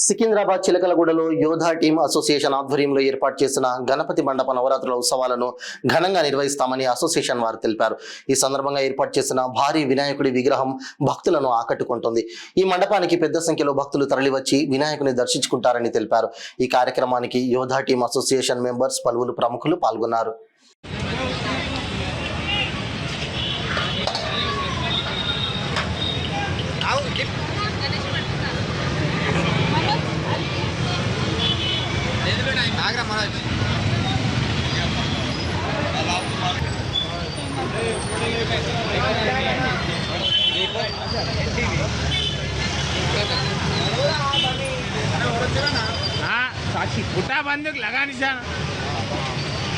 సికింద్రాబాద్ చిలకలగూడలో యోధా team association ఆధ్వర్యంలో ఏర్పాటు చేసిన గణపతి మండప నవరాత్రుల ఉత్సవాలను ఘనంగా నిర్వహిస్తామని అసోసియేషన్ వారు తెలిపారు. ఈ సందర్భంగా ఏర్పాటు చేసిన భారీ వినాయకుడి విగ్రహం భక్తులను ఆకట్టుకుంటుంది. ఈ మండపానికి పెద్ద సంఖ్యలో భక్తులు తరలివచ్చి వినాయకుని దర్శించుకుంటారని తెలిపారు. ఈ కార్యక్రమానికి యోధా టీం అసోసియేషన్ మెంబర్స్, పలువురు ప్రముఖులు పాల్గొన్నారు. साक्षी फुटा बंदूक लगा निशान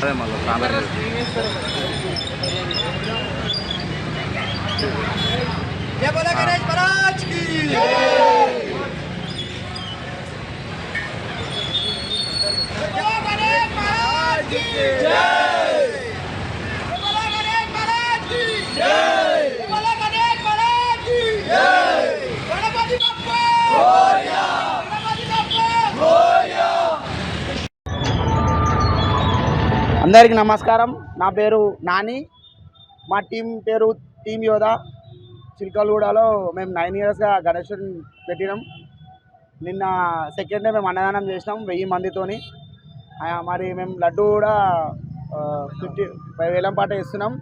अरे मतलब जय बोला गणेश महाराज की जय गणेश महाराज की जय बोला गणेश महाराज की जय बोला गणेश महाराज की जय गणपति बप्पा मोरया गणपति बप्पा मोरया। అందరికీ నమస్కారం. నా పేరు నాని. మా టీం పేరు టీం యోధా. చిలకలగూడలో మేము 9 ఇయర్స్గా గణేశుని పెట్టినాం. నిన్న సెకండ్ డే మేము అన్నదానం చేసినాం 1000 మందితోని. మరి మేము లడ్డు కూడా 50 వేలం పాట ఇస్తున్నాం.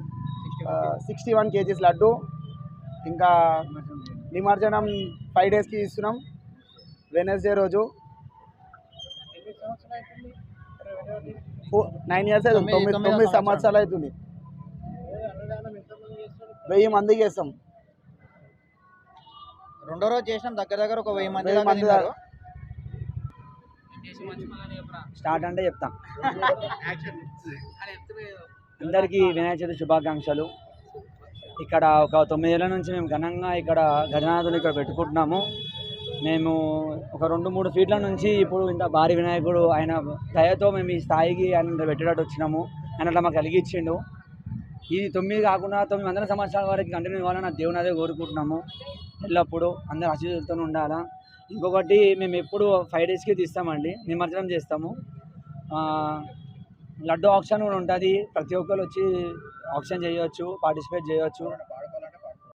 61 kgs లడ్డు. ఇంకా నిమజ్జనం 5 డేస్కి ఇస్తున్నాం. వెనస్డే రోజు 9 ఇయర్స్ అవుతుంది. 9 సంవత్సరాలు అవుతుంది. 1000 మందికి చేస్తాం. రెండో రోజు చేసినాం. దగ్గర ఒక 1000 మంది స్టార్ట్ అంటే చెప్తాం. అందరికీ వినాయక చవితి శుభాకాంక్షలు. ఇక్కడ ఒక 9 ఏళ్ళ నుంచి మేము ఘనంగా ఇక్కడ గజనాథుని ఇక్కడ పెట్టుకుంటున్నాము. మేము ఒక 2-3 ఫీట్ల నుంచి ఇప్పుడు ఇంత భారీ వినాయకుడు ఆయన దయతో మేము ఈ స్థాయికి ఆయన పెట్టేటట్టు వచ్చినాము. ఆయన అట్లా మాకు కలిగించిండు. ఇది 9 కాకుండా 900 సంవత్సరాల వరకు కంటిన్యూ కావాలని దేవుని అదే కోరుకుంటున్నాము. ఎల్లప్పుడూ అందరు ఆశీస్సులతో ఉండాలా. ఇంకొకటి మేము ఎప్పుడు 5 డేస్కి తీస్తామండి. నిమజ్జనం చేస్తాము. లడ్డు ఆప్షన్ కూడా ఉంటుంది. ప్రతి ఒక్కరు వచ్చి ఆప్షన్ చేయవచ్చు, పార్టిసిపేట్ చేయవచ్చు.